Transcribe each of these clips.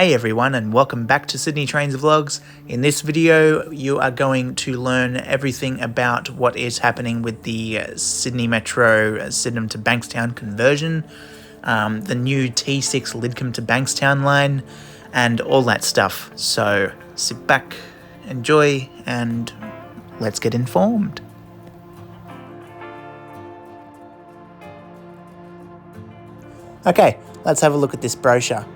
Hey everyone, and welcome back to Sydney Trains Vlogs. In this video you are going to learn everything about what is happening with the Sydney Metro Sydenham to Bankstown conversion, the new T6 Lidcombe to Bankstown line, and all that stuff. So sit back, enjoy, and let's get informed. Okay, let's have a look at this brochure.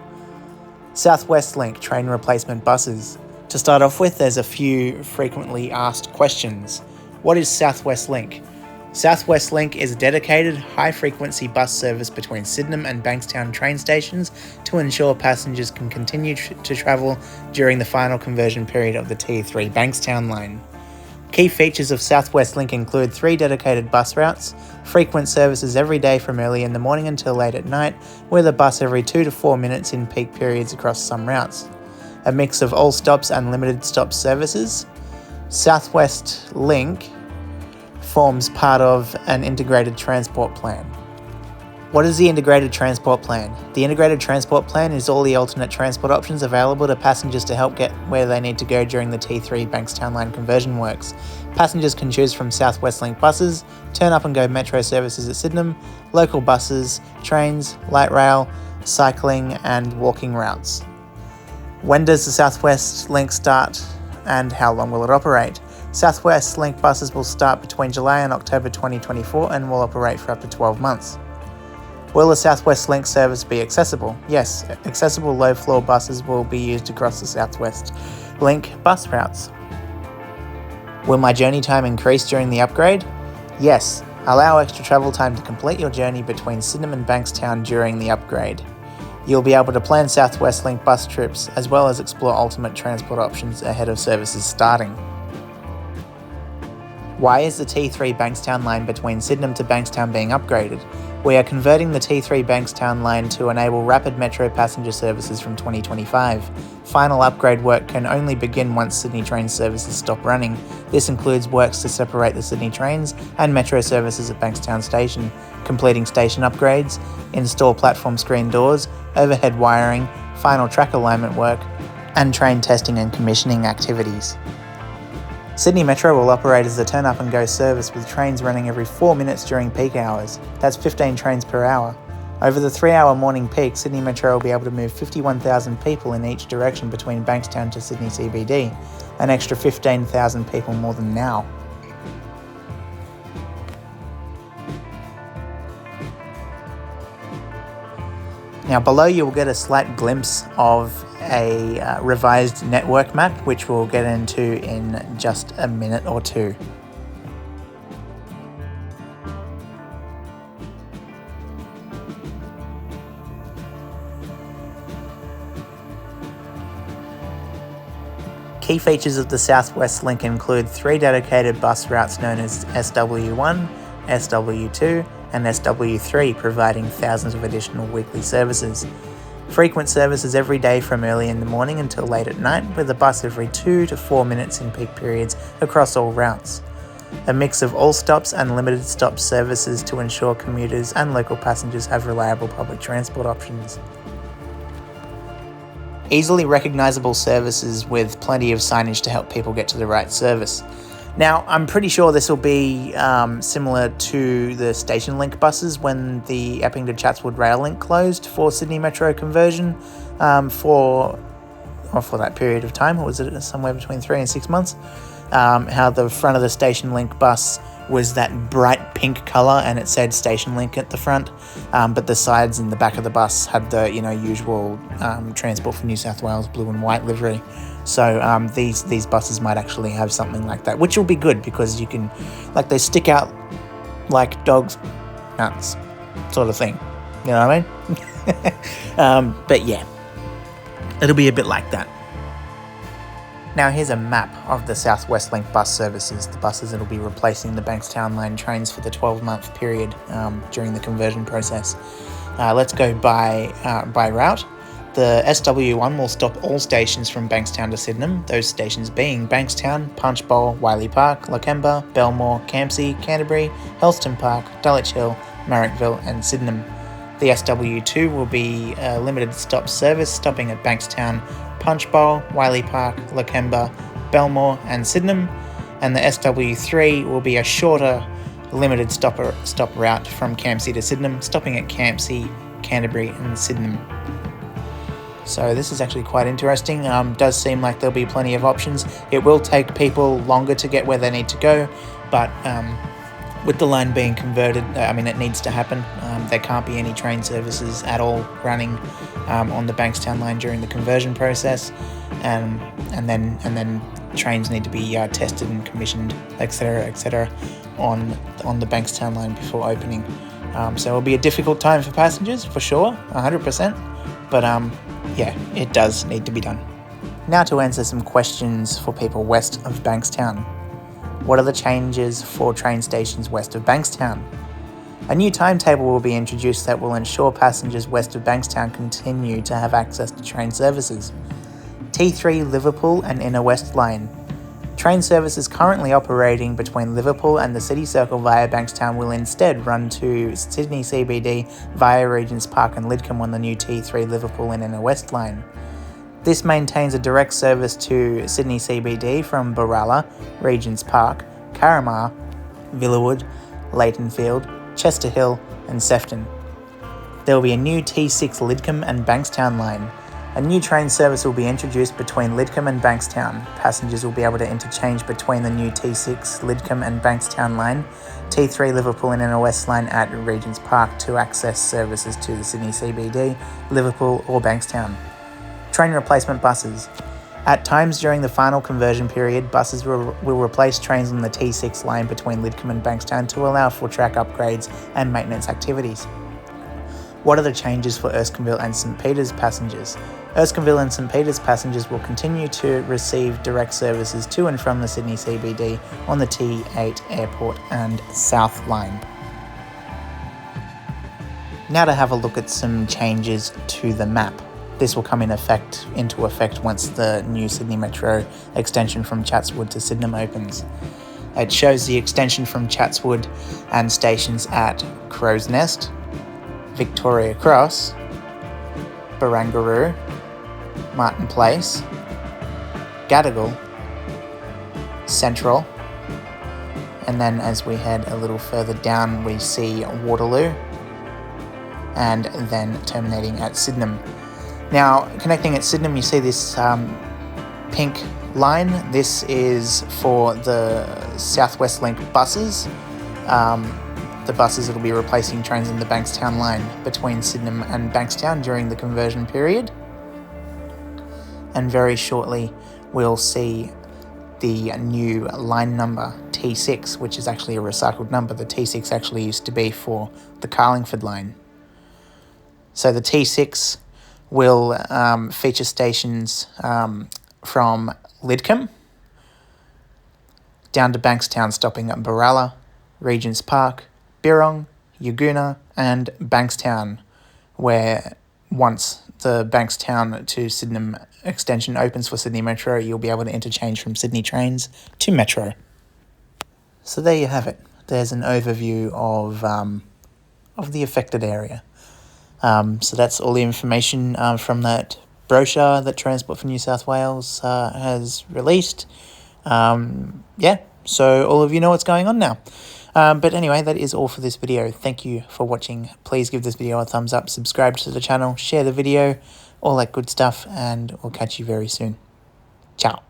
South West Link train replacement buses. To start off with, there's a few frequently asked questions. What is South West Link? South West Link is a dedicated, high-frequency bus service between Sydenham and Bankstown train stations to ensure passengers can continue to travel during the final conversion period of the T3 Bankstown line. Key features of South West Link include 3 dedicated bus routes, frequent services every day from early in the morning until late at night, with a bus every 2 to 4 minutes in peak periods across some routes. A mix of all stops and limited stop services. South West Link forms part of an integrated transport plan. What is the integrated transport plan? The integrated transport plan is all the alternate transport options available to passengers to help get where they need to go during the T3 Bankstown line conversion works. Passengers can choose from South West Link buses, turn up and go metro services at Sydenham, local buses, trains, light rail, cycling and walking routes. When does the South West Link start and how long will it operate? South West Link buses will start between July and October 2024 and will operate for up to 12 months. Will the South West Link service be accessible? Yes, accessible low-floor buses will be used across the South West Link bus routes. Will my journey time increase during the upgrade? Yes, allow extra travel time to complete your journey between Sydenham and Bankstown during the upgrade. You'll be able to plan South West Link bus trips as well as explore alternate transport options ahead of services starting. Why is the T3 Bankstown line between Sydenham to Bankstown being upgraded? We are converting the T3 Bankstown line to enable rapid metro passenger services from 2025. Final upgrade work can only begin once Sydney train services stop running. This includes works to separate the Sydney trains and metro services at Bankstown Station, completing station upgrades, install platform screen doors, overhead wiring, final track alignment work, and train testing and commissioning activities. Sydney Metro will operate as a turn-up-and-go service with trains running every 4 minutes during peak hours. That's 15 trains per hour. Over the 3-hour morning peak, Sydney Metro will be able to move 51,000 people in each direction between Bankstown to Sydney CBD, an extra 15,000 people more than now. Now below you will get a slight glimpse of a revised network map, which we'll get into in just a minute or two. Key features of the South West Link include 3 dedicated bus routes known as SW1, SW2 and SW3, providing thousands of additional weekly services. Frequent services every day from early in the morning until late at night, with a bus every 2 to 4 minutes in peak periods across all routes. A mix of all stops and limited stop services to ensure commuters and local passengers have reliable public transport options. Easily recognisable services with plenty of signage to help people get to the right service. Now, I'm pretty sure this will be similar to the Station Link buses when the Epping to Chatswood Rail Link closed for Sydney Metro conversion for that period of time, or was it somewhere between 3 and 6 months? How the front of the Station Link bus was that bright pink colour and it said Station Link at the front, but the sides and the back of the bus had the usual Transport for New South Wales blue and white livery. So these buses might actually have something like that, which will be good because you can, they stick out like dogs' nuts, sort of thing. You know what I mean? But yeah, it'll be a bit like that. Now here's a map of the South West Link bus services, the buses that will be replacing the Bankstown line trains for the 12-month period during the conversion process. Let's go by route. The SW1 will stop all stations from Bankstown to Sydenham, those stations being Bankstown, Punchbowl, Wiley Park, Lakemba, Belmore, Campsie, Canterbury, Helston Park, Dulwich Hill, Marrickville and Sydenham. The SW2 will be a limited stop service stopping at Bankstown, Punchbowl, Wiley Park, Lakemba, Belmore and Sydenham, and the SW3 will be a shorter limited stop route from Campsie to Sydenham, stopping at Campsie, Canterbury and Sydenham. So this is actually quite interesting. Does seem like there'll be plenty of options. It will take people longer to get where they need to go, but with the line being converted, it needs to happen. There can't be any train services at all running on the Bankstown line during the conversion process, and then trains need to be tested and commissioned, etc., on the Bankstown line before opening. So it'll be a difficult time for passengers for sure, 100%. But yeah, it does need to be done. Now to answer some questions for people west of Bankstown. What are the changes for train stations west of Bankstown? A new timetable will be introduced that will ensure passengers west of Bankstown continue to have access to train services. T3 Liverpool and Inner West Line. Train services currently operating between Liverpool and the City Circle via Bankstown will instead run to Sydney CBD via Regent's Park and Lidcombe on the new T3 Liverpool and Inner West Line. This maintains a direct service to Sydney CBD from Baralla, Regent's Park, Carramar, Villawood, Leightonfield, Chester Hill and Sefton. There will be a new T6 Lidcombe and Bankstown line. A new train service will be introduced between Lidcombe and Bankstown. Passengers will be able to interchange between the new T6 Lidcombe and Bankstown line, T3 Liverpool and Inner West line at Regent's Park to access services to the Sydney CBD, Liverpool or Bankstown. Train replacement buses. At times during the final conversion period, buses will replace trains on the T6 line between Lidcombe and Bankstown to allow for track upgrades and maintenance activities. What are the changes for Erskineville and St Peters passengers? Erskineville and St Peters passengers will continue to receive direct services to and from the Sydney CBD on the T8 Airport and South Line. Now to have a look at some changes to the map. This will come into effect once the new Sydney Metro extension from Chatswood to Sydenham opens. It shows the extension from Chatswood and stations at Crow's Nest, Victoria Cross, Barangaroo, Martin Place, Gadigal, Central, and then as we head a little further down we see Waterloo, and then terminating at Sydenham. Now, connecting at Sydenham, you see this pink line. This is for the South West Link buses. The buses that will be replacing trains in the Bankstown line between Sydenham and Bankstown during the conversion period. And very shortly, we'll see the new line number, T6, which is actually a recycled number. The T6 actually used to be for the Carlingford line. So the T6 will feature stations from Lidcombe down to Bankstown, stopping at Baralla, Regent's Park, Birrong, Yagoona and Bankstown, where once the Bankstown to Sydenham extension opens for Sydney Metro, you'll be able to interchange from Sydney trains to Metro. So there you have it. There's an overview of the affected area. So that's all the information from that brochure that Transport for New South Wales has released. So all of you know what's going on now. But anyway, that is all for this video. Thank you for watching. Please give this video a thumbs up, subscribe to the channel, share the video, all that good stuff, and we'll catch you very soon. Ciao.